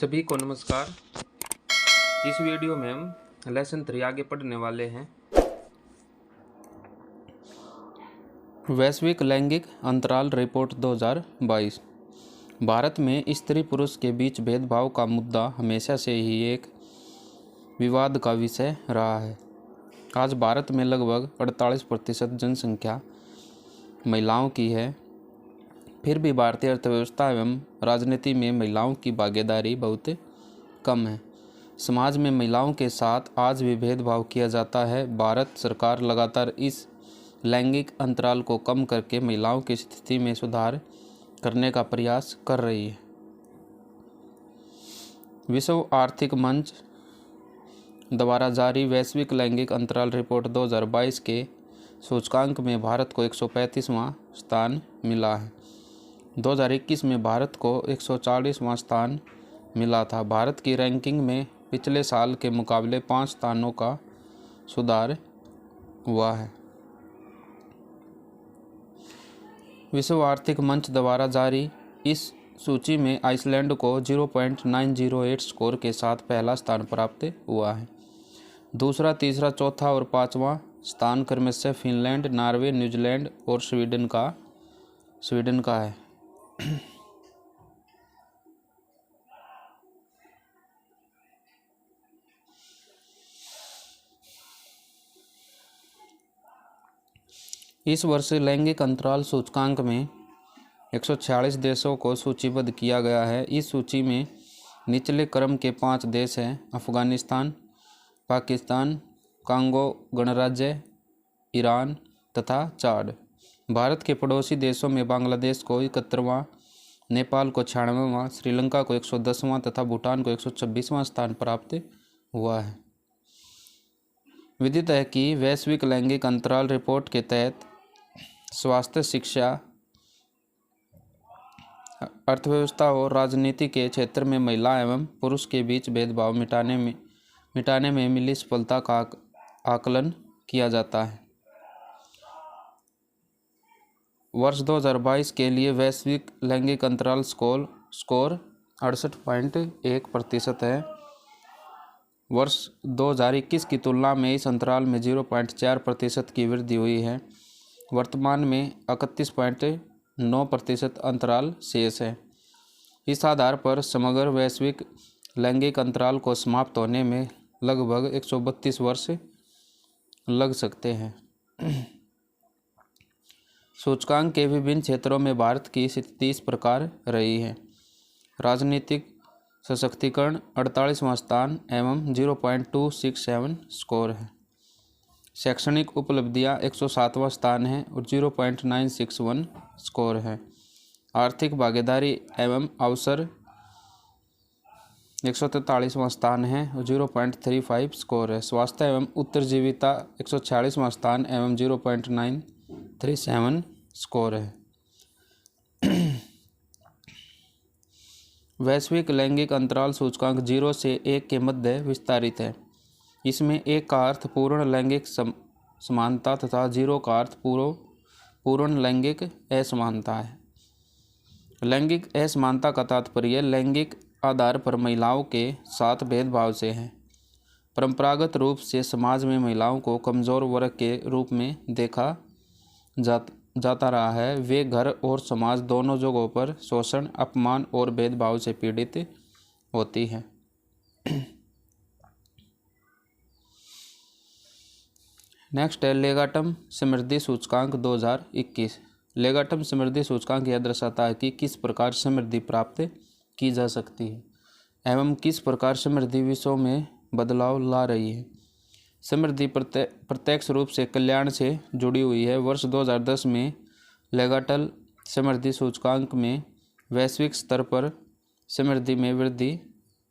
सभी को नमस्कार। इस वीडियो में हम लेसन 3 आगे पढ़ने वाले हैं। वैश्विक लैंगिक अंतराल रिपोर्ट 2022। भारत में स्त्री पुरुष के बीच भेदभाव का मुद्दा हमेशा से ही एक विवाद का विषय रहा है। आज भारत में लगभग 48% जनसंख्या महिलाओं की है। फिर भी भारतीय अर्थव्यवस्था एवं राजनीति में महिलाओं की भागीदारी बहुत कम है। समाज में महिलाओं के साथ आज भी भेदभाव किया जाता है। भारत सरकार लगातार इस लैंगिक अंतराल को कम करके महिलाओं की स्थिति में सुधार करने का प्रयास कर रही है। विश्व आर्थिक मंच द्वारा जारी वैश्विक लैंगिक अंतराल रिपोर्ट 2022 के सूचकांक में भारत को 135वां स्थान मिला है। 2021 में भारत को 140वां स्थान मिला था। भारत की रैंकिंग में पिछले साल के मुकाबले 5 स्थानों का सुधार हुआ है। विश्व आर्थिक मंच द्वारा जारी इस सूची में आइसलैंड को 0.908 स्कोर के साथ पहला स्थान प्राप्त हुआ है। दूसरा, तीसरा, चौथा और 5वां स्थान क्रमशः फिनलैंड, नॉर्वे, न्यूजीलैंड और स्वीडन का है। इस वर्ष लैंगिक अंतराल सूचकांक में 146 देशों को सूचीबद्ध किया गया है। इस सूची में निचले क्रम के 5 देश हैं: अफगानिस्तान, पाकिस्तान, कांगो गणराज्य, ईरान तथा चाड। भारत के पड़ोसी देशों में बांग्लादेश को 71वां, नेपाल को 96वां, श्रीलंका को 110वां तथा भूटान को 126वां स्थान प्राप्त हुआ है। विदित है कि वैश्विक लैंगिक अंतराल रिपोर्ट के तहत स्वास्थ्य, शिक्षा, अर्थव्यवस्था और राजनीति के क्षेत्र में महिला एवं पुरुष के बीच भेदभाव मिटाने में मिली सफलता का आकलन किया जाता है। वर्ष 2022 के लिए वैश्विक लैंगिक अंतराल स्कोर 68.1% है। वर्ष 2021 की तुलना में इस अंतराल में 0.4% की वृद्धि हुई है। वर्तमान में 31.9% अंतराल शेष है। इस आधार पर समग्र वैश्विक लैंगिक अंतराल को समाप्त होने में लगभग 132 वर्ष लग सकते हैं। सूचकांक के विभिन्न क्षेत्रों में भारत की स्थिति इस प्रकार रही है: राजनीतिक सशक्तिकरण 48वां स्थान एवं 0.267 स्कोर है। शैक्षणिक उपलब्धियां 107वां स्थान है और 0.961 स्कोर है। आर्थिक भागीदारी एवं अवसर 143वां स्थान है और 0.35 स्कोर है। स्वास्थ्य एवं उत्तरजीविता 146वां स्थान एवं 0.937 स्कोर है। वैश्विक लैंगिक अंतराल सूचकांक 0 से 1 के मध्य विस्तारित है। इसमें 1 का अर्थ पूर्ण लैंगिक समानता तथा 0 का अर्थ पूर्ण लैंगिक असमानता है। लैंगिक असमानता का तात्पर्य लैंगिक आधार पर महिलाओं के साथ भेदभाव से है। परंपरागत रूप से समाज में महिलाओं को कमज़ोर वर्ग के रूप में देखा जाता रहा है। वे घर और समाज दोनों जगहों पर शोषण, अपमान और भेदभाव से पीड़ित होती हैं। नेक्स्ट है लेगाटम समृद्धि सूचकांक 2021। लेगाटम समृद्धि सूचकांक यह दर्शाता है कि किस प्रकार समृद्धि प्राप्त की जा सकती है एवं किस प्रकार समृद्धि विश्व में बदलाव ला रही है। समृद्धि प्रत्यक्ष रूप से कल्याण से जुड़ी हुई है। वर्ष 2010 में लेगाटल समृद्धि सूचकांक में वैश्विक स्तर पर समृद्धि में वृद्धि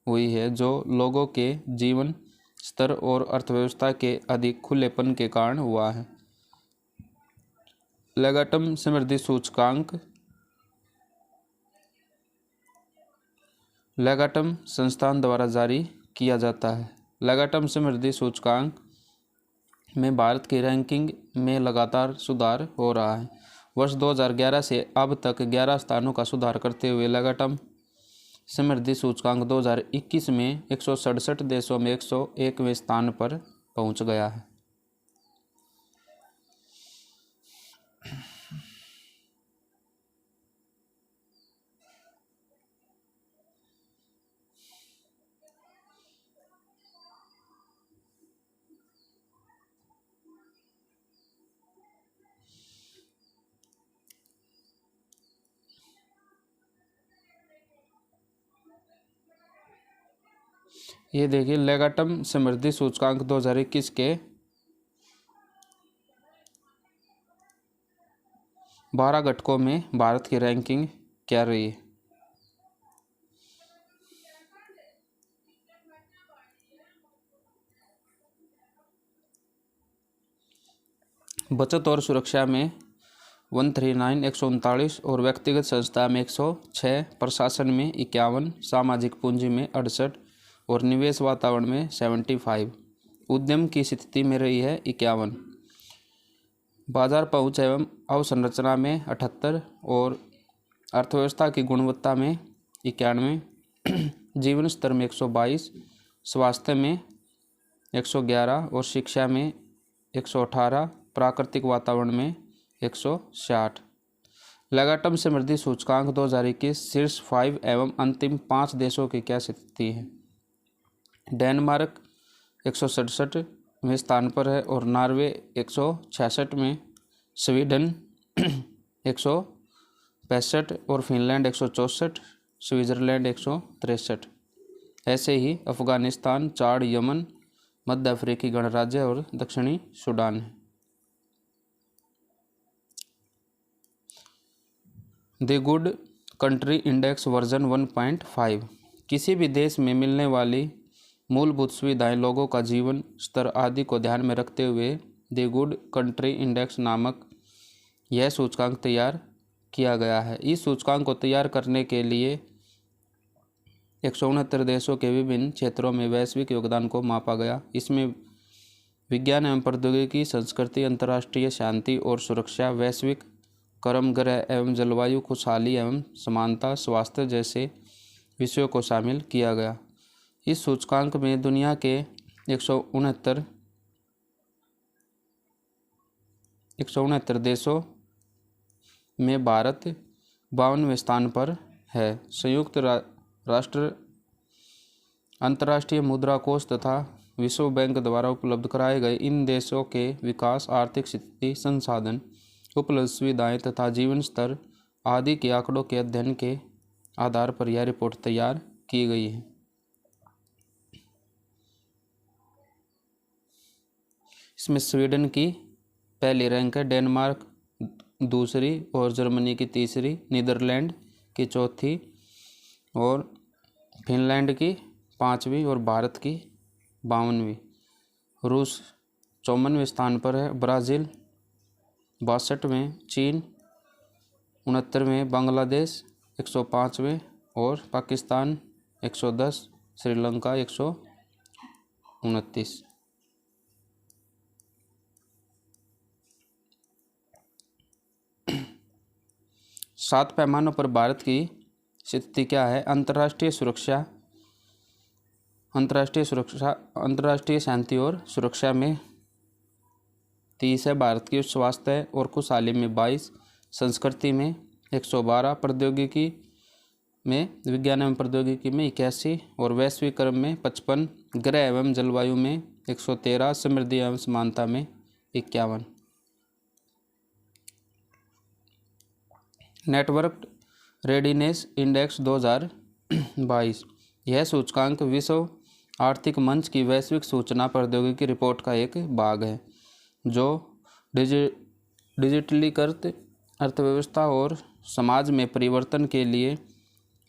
हुई है, जो लोगों के जीवन स्तर और अर्थव्यवस्था के अधिक खुलेपन के कारण हुआ है। लेगाटम समृद्धि सूचकांक लेगाटम संस्थान द्वारा जारी किया जाता है। लेगाटम समृद्धि सूचकांक में भारत की रैंकिंग में लगातार सुधार हो रहा है। वर्ष 2011 से अब तक 11 स्थानों का सुधार करते हुए लेगाटम समृद्धि सूचकांक 2021 में 167 देशों में 101वें स्थान पर पहुंच गया है। ये देखिए लेगाटम समृद्धि सूचकांक 2021 के 12 घटकों में भारत की रैंकिंग क्या रही है। बचत और सुरक्षा में 139 139 और व्यक्तिगत संस्था में 106, प्रशासन में 51, सामाजिक पूंजी में 68 और निवेश वातावरण में 75, उद्यम की स्थिति में रही है 51, बाजार पहुंच एवं अवसंरचना में 78 और अर्थव्यवस्था की गुणवत्ता में 91, जीवन स्तर में 122, स्वास्थ्य में 111 और शिक्षा में 118, प्राकृतिक वातावरण में 160। लेगाटम समृद्धि सूचकांक 2021 शीर्ष 5 एवं अंतिम 5 देशों की क्या स्थिति है। डेनमार्क 167वें स्थान पर है और नॉर्वे 166 में, स्वीडन 165 और फिनलैंड 164, स्विट्जरलैंड 163। ऐसे ही अफगानिस्तान, चाड, यमन, मध्य अफ्रीकी गणराज्य और दक्षिणी सूडान है। The good country index version 1.5 किसी भी देश में मिलने वाली मूलभूत सुविधाएं, लोगों का जीवन स्तर आदि को ध्यान में रखते हुए द गुड कंट्री इंडेक्स नामक यह सूचकांक तैयार किया गया है। इस सूचकांक को तैयार करने के लिए 169 देशों के विभिन्न क्षेत्रों में वैश्विक योगदान को मापा गया। इसमें विज्ञान एवं प्रौद्योगिकी, संस्कृति, अंतर्राष्ट्रीय शांति और सुरक्षा, वैश्विक क्रम, ग्रह एवं जलवायु, खुशहाली एवं समानता, स्वास्थ्य जैसे विषयों को शामिल किया गया। इस सूचकांक में दुनिया के 169 देशों में भारत 52वें स्थान पर है। संयुक्त राष्ट्र, अंतर्राष्ट्रीय मुद्रा कोष तथा विश्व बैंक द्वारा उपलब्ध कराए गए इन देशों के विकास, आर्थिक स्थिति, संसाधन, उपलब्ध सुविधाएं तथा जीवन स्तर आदि के आंकड़ों के अध्ययन के आधार पर यह रिपोर्ट तैयार की गई है। इसमें स्वीडन की पहली रैंक है, डेनमार्क दूसरी और जर्मनी की तीसरी, नीदरलैंड की चौथी और फिनलैंड की 5वीं और भारत की 52वीं। रूस 54वें स्थान पर है, ब्राज़ील 62वें, चीन 69वें, बांग्लादेश 105वें और पाकिस्तान 110, श्रीलंका 129। सात पैमानों पर भारत की स्थिति क्या है। अंतर्राष्ट्रीय शांति और सुरक्षा में 30 है। भारत की स्वास्थ्य और खुशहाली में 22, संस्कृति में 112, प्रौद्योगिकी में, विज्ञान एवं प्रौद्योगिकी में 81 और वैश्विक क्रम में 55, ग्रह एवं जलवायु में 113, समृद्धि एवं समानता में 51। नेटवर्क रेडीनेस इंडेक्स 2022 यह सूचकांक विश्व आर्थिक मंच की वैश्विक सूचना प्रौद्योगिकी रिपोर्ट का एक भाग है, जो डिजिटलीकृत अर्थव्यवस्था और समाज में परिवर्तन के लिए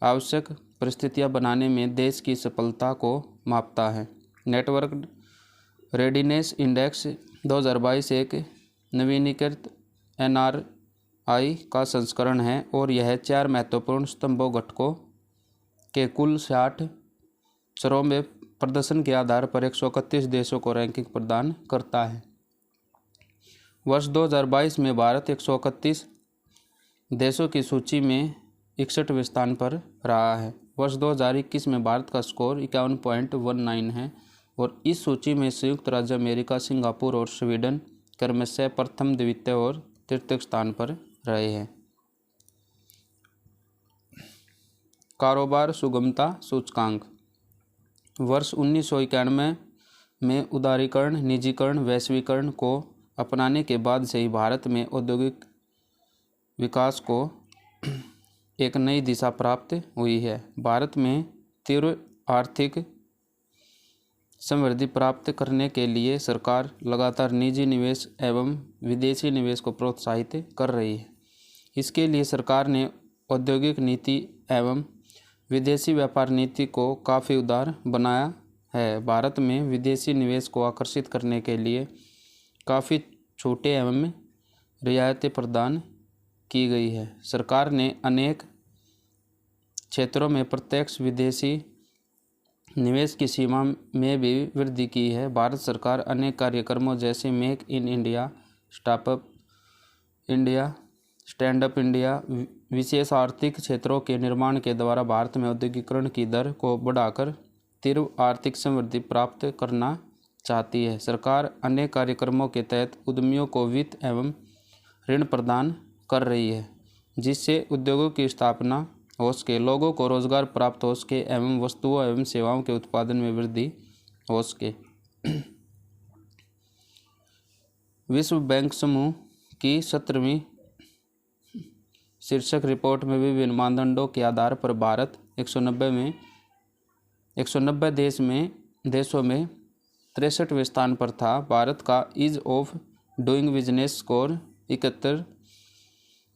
आवश्यक परिस्थितियां बनाने में देश की सफलता को मापता है। नेटवर्क रेडीनेस इंडेक्स 2022 एक नवीनीकृत NRI का संस्करण है और यह 4 महत्वपूर्ण स्तंभों घटकों के कुल 60 स्तरों में प्रदर्शन के आधार पर 131 देशों को रैंकिंग प्रदान करता है। वर्ष 2022 में भारत 131 देशों की सूची में 61वें स्थान पर रहा है। वर्ष 2021 में भारत का स्कोर 51.19 है और इस सूची में संयुक्त राज्य अमेरिका, सिंगापुर और स्वीडन क्रमशः प्रथम, द्वितीय और तृतीय स्थान पर रहे हैं। कारोबार सुगमता सूचकांक। वर्ष 1991 में उदारीकरण, निजीकरण, वैश्वीकरण को अपनाने के बाद से ही भारत में औद्योगिक विकास को एक नई दिशा प्राप्त हुई है। भारत में तीव्र आर्थिक समृद्धि प्राप्त करने के लिए सरकार लगातार निजी निवेश एवं विदेशी निवेश को प्रोत्साहित कर रही है। इसके लिए सरकार ने औद्योगिक नीति एवं विदेशी व्यापार नीति को काफ़ी उदार बनाया है। भारत में विदेशी निवेश को आकर्षित करने के लिए काफ़ी छूटें एवं रियायतें प्रदान की गई है। सरकार ने अनेक क्षेत्रों में प्रत्यक्ष विदेशी निवेश की सीमा में भी वृद्धि की है। भारत सरकार अनेक कार्यक्रमों जैसे make in India, stand up India, विशेष आर्थिक क्षेत्रों के निर्माण के द्वारा भारत में औद्योगिकरण की दर को बढ़ाकर तीव्र आर्थिक समृद्धि प्राप्त करना चाहती है। सरकार अनेक कार्यक्रमों के तहत उद्यमियों को वित्त एवं ऋण प्रदान कर रही है, जिससे उद्योगों की स्थापना हो सके, लोगों को रोजगार प्राप्त हो सके एवं वस्तुओं एवं सेवाओं के उत्पादन में वृद्धि हो सके। विश्व बैंक समूह की 17वीं शीर्षक रिपोर्ट में विभिन्न मानदंडों के आधार पर भारत 190 देशों में 63वें स्थान पर था। भारत का ease of doing business score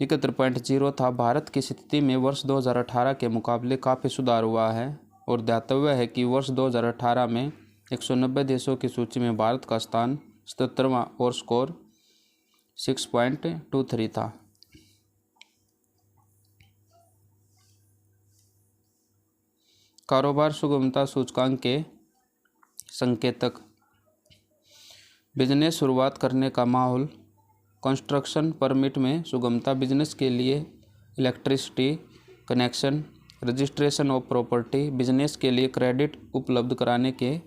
71.0 था। भारत की स्थिति में वर्ष 2018 के मुकाबले काफ़ी सुधार हुआ है और ध्यातव्य है कि वर्ष 2018 में 190 देशों की सूची में भारत का स्थान 77वां और स्कोर 6.23 था। कारोबार सुगमता सूचकांक के संकेतक। बिजनेस शुरुआत करने का माहौल, कंस्ट्रक्शन परमिट में सुगमता, बिजनेस के लिए electricity connection, registration of property, business के लिए क्रेडिट उपलब्ध कराने के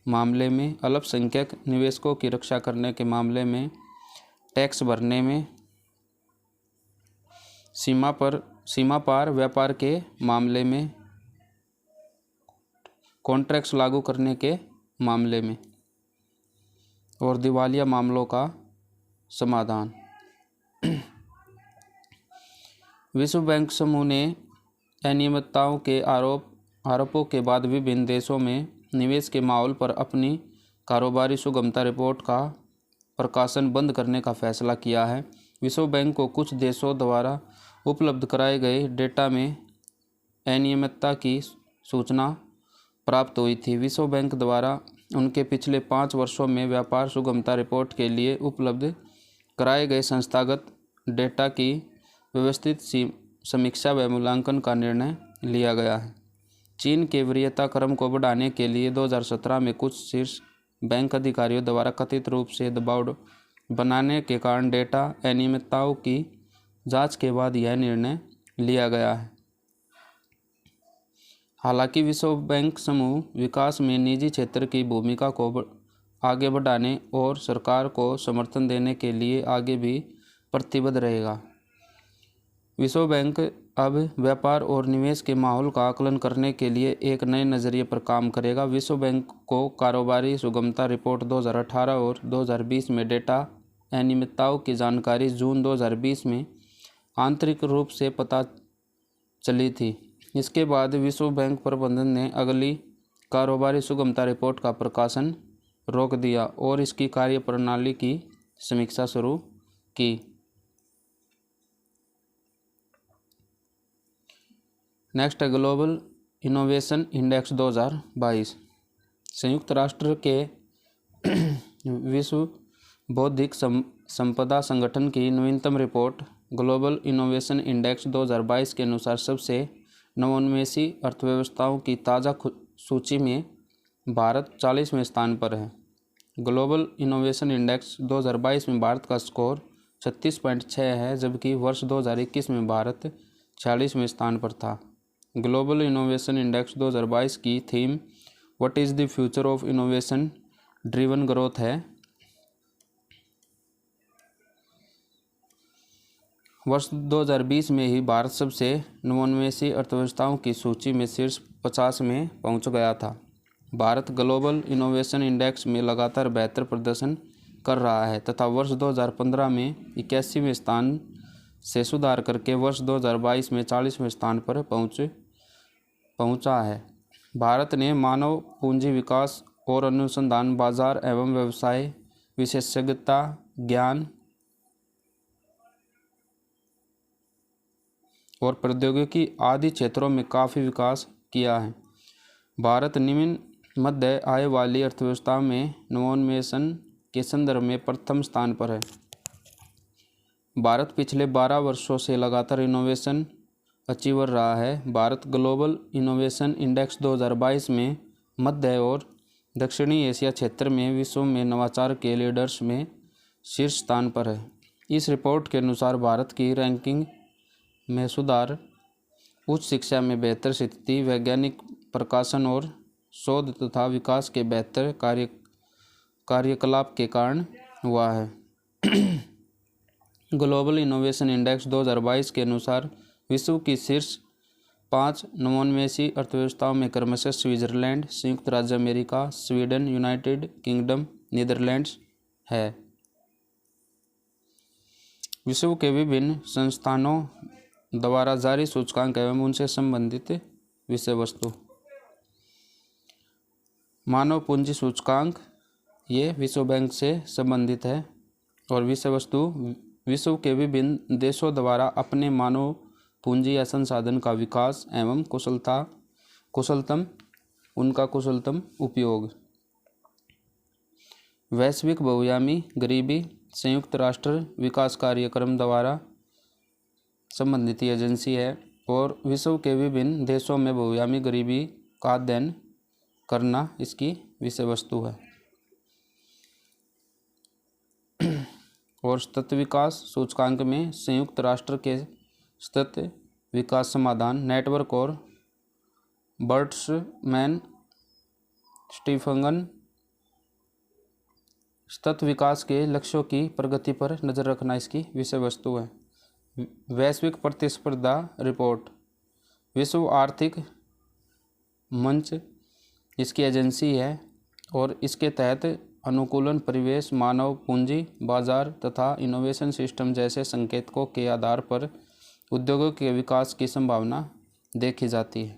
मामले में, अल्पसंख्यक निवेशकों की रक्षा करने के मामले में, टैक्स भरने में, सीमा पार व्यापार के मामले में, कॉन्ट्रैक्ट्स लागू करने के मामले में और दिवालिया मामलों का समाधान। विश्व बैंक समूह ने अनियमितताओं के आरोपों के बाद विभिन्न देशों में निवेश के माहौल पर अपनी कारोबारी सुगमता रिपोर्ट का प्रकाशन बंद करने का फैसला किया है। विश्व बैंक को कुछ देशों द्वारा उपलब्ध कराए गए डेटा में अनियमितता की सूचना प्राप्त हुई थी। विश्व बैंक द्वारा उनके पिछले 5 वर्षों में व्यापार सुगमता रिपोर्ट के लिए उपलब्ध कराए गए संस्थागत डेटा की व्यवस्थित समीक्षा व मूल्यांकन का निर्णय लिया गया है। चीन के वरीयता क्रम को बढ़ाने के लिए 2017 में कुछ शीर्ष बैंक अधिकारियों द्वारा कथित रूप से दबाव बनाने के कारण डेटा अनियमितताओं की जांच के बाद यह निर्णय लिया गया है। हालांकि विश्व बैंक समूह विकास में निजी क्षेत्र की भूमिका को आगे बढ़ाने और सरकार को समर्थन देने के लिए आगे भी प्रतिबद्ध रहेगा। विश्व बैंक अब व्यापार और निवेश के माहौल का आकलन करने के लिए एक नए नज़रिए पर काम करेगा। विश्व बैंक को कारोबारी सुगमता रिपोर्ट 2018 और 2020 में डेटा अनियमितताओं की जानकारी जून 2020 में आंतरिक रूप से पता चली थी। इसके बाद विश्व बैंक प्रबंधन ने अगली कारोबारी सुगमता रिपोर्ट का प्रकाशन रोक दिया और इसकी कार्यप्रणाली की समीक्षा शुरू की। नेक्स्ट है ग्लोबल इनोवेशन इंडेक्स 2022। संयुक्त राष्ट्र के विश्व बौद्धिक संपदा संगठन की नवीनतम रिपोर्ट ग्लोबल इनोवेशन इंडेक्स 2022 के अनुसार सबसे नवोन्मेषी अर्थव्यवस्थाओं की ताज़ा सूची में भारत 40वें स्थान पर है। ग्लोबल इनोवेशन इंडेक्स 2022 में भारत का स्कोर 36.6 है, जबकि वर्ष 2021 में भारत 46वें स्थान पर था। ग्लोबल इनोवेशन इंडेक्स 2022 की theme what is the future of innovation driven growth है। वर्ष 2020 में ही भारत सबसे नवोन्मेषी अर्थव्यवस्थाओं की सूची में शीर्ष 50 में पहुंच गया था। भारत ग्लोबल इनोवेशन इंडेक्स में लगातार बेहतर प्रदर्शन कर रहा है तथा वर्ष 2015 में 81वें स्थान से सुधार करके वर्ष 2022 में 40वें स्थान पर पहुंचा है। भारत ने मानव पूंजी विकास और अनुसंधान, बाजार एवं व्यवसाय विशेषज्ञता, ज्ञान और प्रौद्योगिकी आदि क्षेत्रों में काफ़ी विकास किया है। भारत निम्न मध्य आय वाली अर्थव्यवस्था में नवोन्मेषण के संदर्भ में प्रथम स्थान पर है। भारत पिछले 12 वर्षों से लगातार इनोवेशन अचीवर रहा है। भारत ग्लोबल इनोवेशन इंडेक्स 2022 में मध्य और दक्षिणी एशिया क्षेत्र में विश्व में नवाचार के लीडर्स में शीर्ष स्थान पर है। इस रिपोर्ट के अनुसार भारत की रैंकिंग में सुधार उच्च शिक्षा में बेहतर स्थिति, वैज्ञानिक प्रकाशन और शोध तथा विकास के बेहतर कार्यकलाप के कारण हुआ है। ग्लोबल इनोवेशन इंडेक्स 2022 के अनुसार विश्व की शीर्ष 5 नवोन्मेषी अर्थव्यवस्थाओं में क्रमशः स्विट्जरलैंड, संयुक्त राज्य America, Sweden, United kingdom, Netherlands है। विश्व के विभिन्न संस्थानों द्वारा जारी सूचकांक एवं उनसे संबंधित विषय वस्तु। मानव पूंजी सूचकांक ये विश्व बैंक से संबंधित है और विषय वस्तु विश्व के विभिन्न देशों द्वारा अपने मानव पूंजी या संसाधन का विकास एवं कुशलतम उपयोग। वैश्विक बहुआयामी गरीबी संयुक्त राष्ट्र विकास कार्यक्रम द्वारा संबंधित एजेंसी है और विश्व के विभिन्न देशों में बहुआयामी गरीबी का अध्ययन करना इसकी विषय वस्तु है। और सतत विकास सूचकांक में संयुक्त राष्ट्र के सतत विकास समाधान नेटवर्क और बर्ट्समैन स्टीफन सतत विकास के लक्ष्यों की प्रगति पर नज़र रखना इसकी विषय वस्तु है। वैश्विक प्रतिस्पर्धा रिपोर्ट विश्व आर्थिक मंच इसकी एजेंसी है और इसके तहत अनुकूलन परिवेश, मानव पूंजी, बाजार तथा इनोवेशन सिस्टम जैसे संकेतकों के आधार पर उद्योगों के विकास की संभावना देखी जाती है।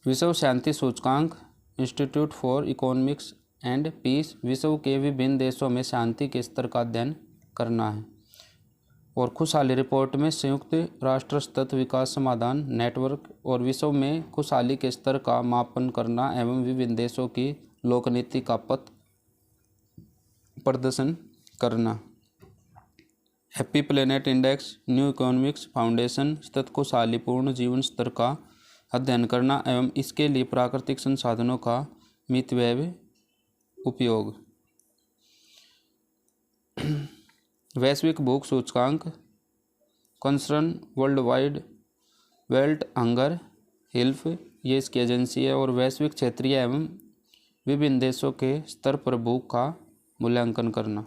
विश्व शांति सूचकांक institute for economics and peace विश्व के विभिन्न देशों में शांति के स्तर का अध्ययन करना है। और खुशहाली रिपोर्ट में संयुक्त राष्ट्र सतत विकास समाधान नेटवर्क और विश्व में खुशहाली के स्तर का मापन करना एवं विभिन्न देशों की लोकनीति का पथ प्रदर्शन करना। Happy planet index new economics foundation सतत खुशहालीपूर्ण जीवन स्तर का अध्ययन करना एवं इसके लिए प्राकृतिक संसाधनों का मितव्यय उपयोग। वैश्विक भूख सूचकांक concern world wide wealth hunger health ये इसकी एजेंसी है और वैश्विक क्षेत्रीय एवं विभिन्न देशों के स्तर पर भूख का मूल्यांकन करना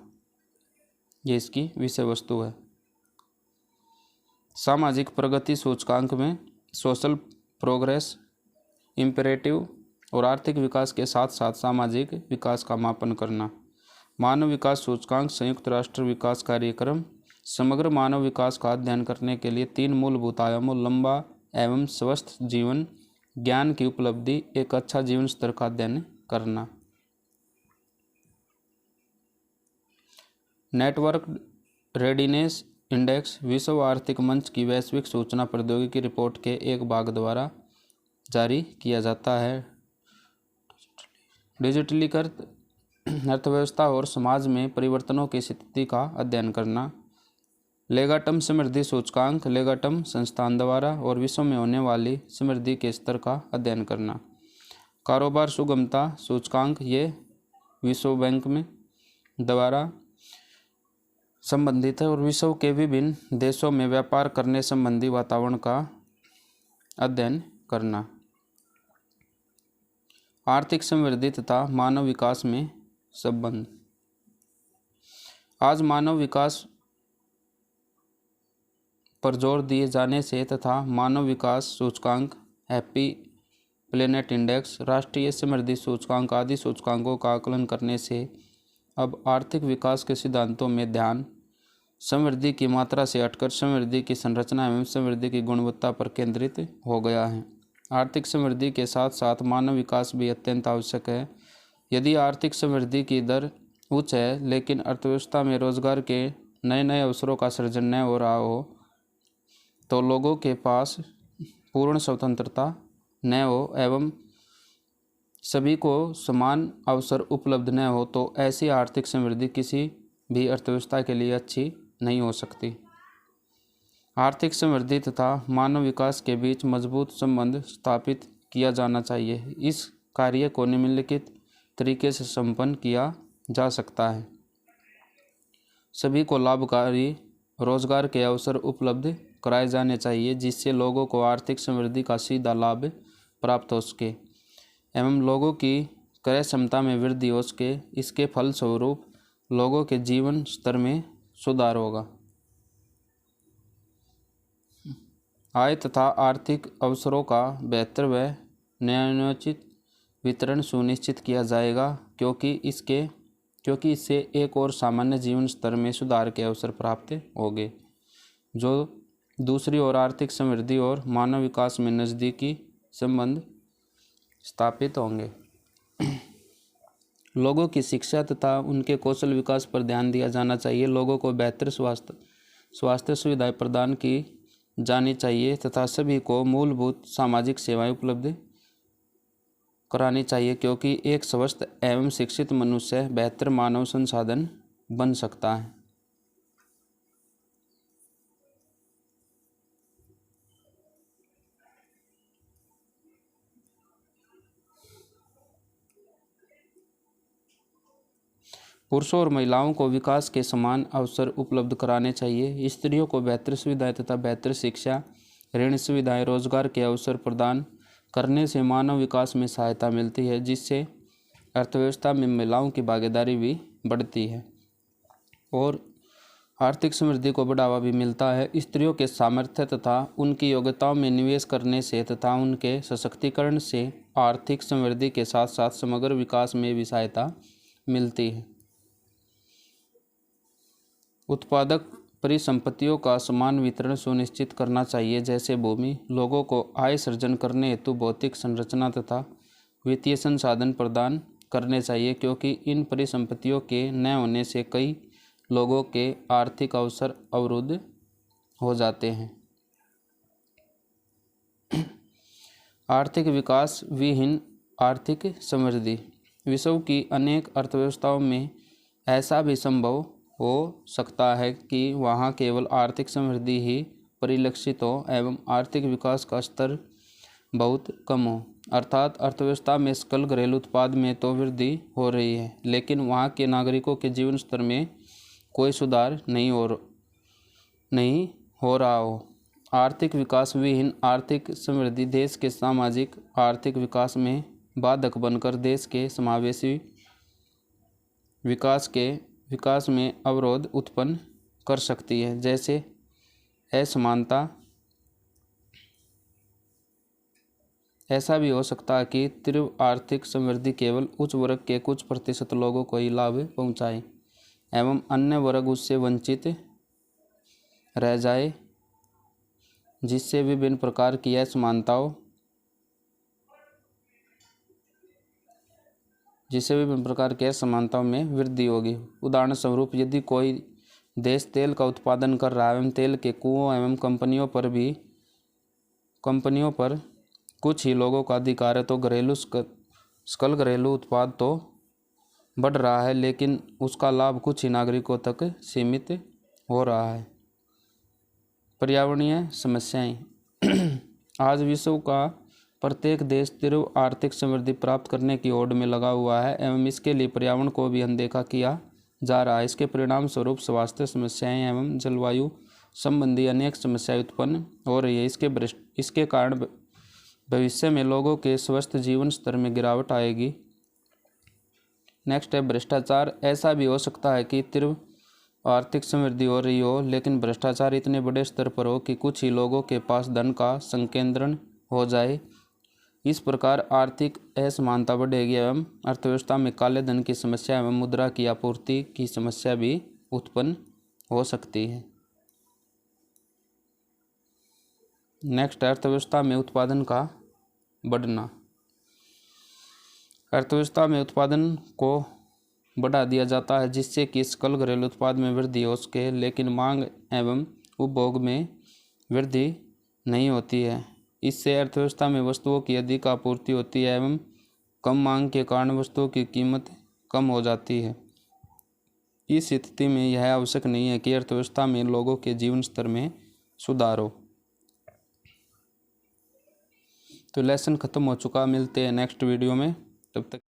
ये इसकी विषय वस्तु है। सामाजिक प्रगति सूचकांक में सोशल प्रोग्रेस इम्पेरेटिव और आर्थिक विकास के साथ साथ सामाजिक विकास का मापन करना। मानव विकास सूचकांक संयुक्त राष्ट्र विकास कार्यक्रम समग्र मानव विकास का अध्ययन करने के लिए 3 मूलभूत आयामों लंबा एवं स्वस्थ जीवन, ज्ञान की उपलब्धि, एक अच्छा जीवन स्तर का अध्ययन करना। नेटवर्क रेडीनेस इंडेक्स विश्व आर्थिक मंच की वैश्विक सूचना प्रौद्योगिकी रिपोर्ट के एक भाग द्वारा जारी किया जाता है। डिजिटलीकृत अर्थव्यवस्था और समाज में परिवर्तनों की स्थिति का अध्ययन करना। लेगाटम समृद्धि सूचकांक लेगाटम संस्थान द्वारा और विश्व में होने वाली समृद्धि के स्तर का अध्ययन करना। कारोबार सुगमता सूचकांक ये विश्व बैंक में द्वारा संबंधित है और विश्व के विभिन्न देशों में व्यापार करने संबंधी वातावरण का अध्ययन करना। आर्थिक समृद्धि तथा मानव विकास में संबंध। आज मानव विकास पर जोर दिए जाने से तथा मानव विकास सूचकांक, हैप्पी प्लेनेट इंडेक्स, राष्ट्रीय समृद्धि सूचकांक आदि सूचकांकों का आकलन करने से अब आर्थिक विकास के सिद्धांतों में ध्यान समृद्धि की मात्रा से हटकर समृद्धि की संरचना एवं समृद्धि की गुणवत्ता पर केंद्रित हो गया है। आर्थिक समृद्धि के साथ साथ मानव विकास भी अत्यंत आवश्यक है। यदि आर्थिक समृद्धि की दर उच्च है लेकिन अर्थव्यवस्था में रोजगार के नए नए अवसरों का सृजन न हो रहा हो, तो लोगों के पास पूर्ण स्वतंत्रता न हो एवं सभी को समान अवसर उपलब्ध न हो, तो ऐसी आर्थिक समृद्धि किसी भी अर्थव्यवस्था के लिए अच्छी नहीं हो सकती। आर्थिक समृद्धि तथा मानव विकास के बीच मजबूत संबंध स्थापित किया जाना चाहिए। इस कार्य को निम्नलिखित तरीके से संपन्न किया जा सकता है। सभी को लाभकारी रोजगार के अवसर उपलब्ध कराए जाने चाहिए जिससे लोगों को आर्थिक समृद्धि का सीधा लाभ प्राप्त हो सके एवं लोगों की क्रय क्षमता में वृद्धि हो सके। इसके फलस्वरूप लोगों के जीवन स्तर में सुधार होगा। आय तथा आर्थिक अवसरों का बेहतर व न्यायोचित वितरण सुनिश्चित किया जाएगा क्योंकि इससे एक और सामान्य जीवन स्तर में सुधार के अवसर प्राप्त होंगे, जो दूसरी ओर आर्थिक समृद्धि और मानव विकास में नज़दीकी संबंध स्थापित होंगे। लोगों की शिक्षा तथा उनके कौशल विकास पर ध्यान दिया जाना चाहिए। लोगों को बेहतर स्वास्थ्य सुविधाएं प्रदान की जानी चाहिए तथा सभी को मूलभूत सामाजिक सेवाएं उपलब्ध करानी चाहिए क्योंकि एक स्वस्थ एवं शिक्षित मनुष्य बेहतर मानव संसाधन बन सकता है। पुरुषों और महिलाओं को विकास के समान अवसर उपलब्ध कराने चाहिए। स्त्रियों को बेहतर सुविधाएं तथा बेहतर शिक्षा, ऋण सुविधाएं, रोजगार के अवसर प्रदान करने से मानव विकास में सहायता मिलती है जिससे अर्थव्यवस्था में महिलाओं की भागीदारी भी बढ़ती है और आर्थिक समृद्धि को बढ़ावा भी मिलता है। स्त्रियों के सामर्थ्य तथा उनकी योग्यताओं में निवेश करने से तथा उनके सशक्तिकरण से आर्थिक समृद्धि के साथ साथ समग्र विकास में भी सहायता मिलती है। उत्पादक परिसंपत्तियों का समान वितरण सुनिश्चित करना चाहिए जैसे भूमि। लोगों को आय सृजन करने हेतु भौतिक संरचना तथा वित्तीय संसाधन प्रदान करने चाहिए क्योंकि इन परिसंपत्तियों के न होने से कई लोगों के आर्थिक अवसर अवरुद्ध हो जाते हैं। आर्थिक विकास विहीन आर्थिक समृद्धि। विश्व की अनेक अर्थव्यवस्थाओं में ऐसा भी संभव हो सकता है कि वहाँ केवल आर्थिक समृद्धि ही परिलक्षित हो एवं आर्थिक विकास का स्तर बहुत कम हो, अर्थात अर्थव्यवस्था में सकल घरेलू उत्पाद में तो वृद्धि हो रही है लेकिन वहाँ के नागरिकों के जीवन स्तर में कोई सुधार नहीं हो रहा हो। आर्थिक विकास विहीन आर्थिक समृद्धि देश के सामाजिक आर्थिक विकास में बाधक बनकर देश के समावेशी विकास में अवरोध उत्पन्न कर सकती है जैसे असमानता। ऐसा भी हो सकता है कि तीव्र आर्थिक समृद्धि केवल उच्च वर्ग के कुछ प्रतिशत लोगों को ही लाभ पहुंचाए एवं अन्य वर्ग उससे वंचित रह जाए जिससे विभिन्न प्रकार की असमानताओं में वृद्धि होगी। उदाहरण स्वरूप यदि कोई देश तेल का उत्पादन कर रहा है एवं तेल के कुओं एवं कंपनियों पर कुछ ही लोगों का अधिकार है तो सकल घरेलू उत्पाद तो बढ़ रहा है लेकिन उसका लाभ कुछ ही नागरिकों तक सीमित हो रहा है। पर्यावरणीय समस्याएं। आज विश्व का प्रत्येक देश तीव्र आर्थिक समृद्धि प्राप्त करने की होड़ में लगा हुआ है एवं इसके लिए पर्यावरण को भी अनदेखा किया जा रहा है। इसके परिणाम स्वरूप स्वास्थ्य समस्याएं एवं जलवायु संबंधी अनेक समस्याएं उत्पन्न हो रही है। इसके कारण भविष्य में लोगों के स्वस्थ जीवन स्तर में गिरावट आएगी। नेक्स्ट है भ्रष्टाचार। ऐसा भी हो सकता है कि तीव्र आर्थिक समृद्धि हो रही हो, लेकिन भ्रष्टाचार इतने बड़े स्तर पर हो कि कुछ ही लोगों के पास धन का संकेंद्रण हो जाए। इस प्रकार आर्थिक असमानता बढ़ेगी एवं अर्थव्यवस्था में काले धन की समस्या एवं मुद्रा की आपूर्ति की समस्या भी उत्पन्न हो सकती है। नेक्स्ट, अर्थव्यवस्था में उत्पादन का बढ़ना। अर्थव्यवस्था में उत्पादन को बढ़ा दिया जाता है जिससे कि सकल घरेलू उत्पाद में वृद्धि हो सके, लेकिन मांग एवं उपभोग में वृद्धि नहीं होती है। इससे अर्थव्यवस्था में वस्तुओं की अधिक आपूर्ति होती है एवं कम मांग के कारण वस्तुओं की कीमत कम हो जाती है। इस स्थिति में यह आवश्यक नहीं है कि अर्थव्यवस्था में लोगों के जीवन स्तर में सुधार हो। तो लेसन खत्म हो चुका। मिलते हैं नेक्स्ट वीडियो में, तब तक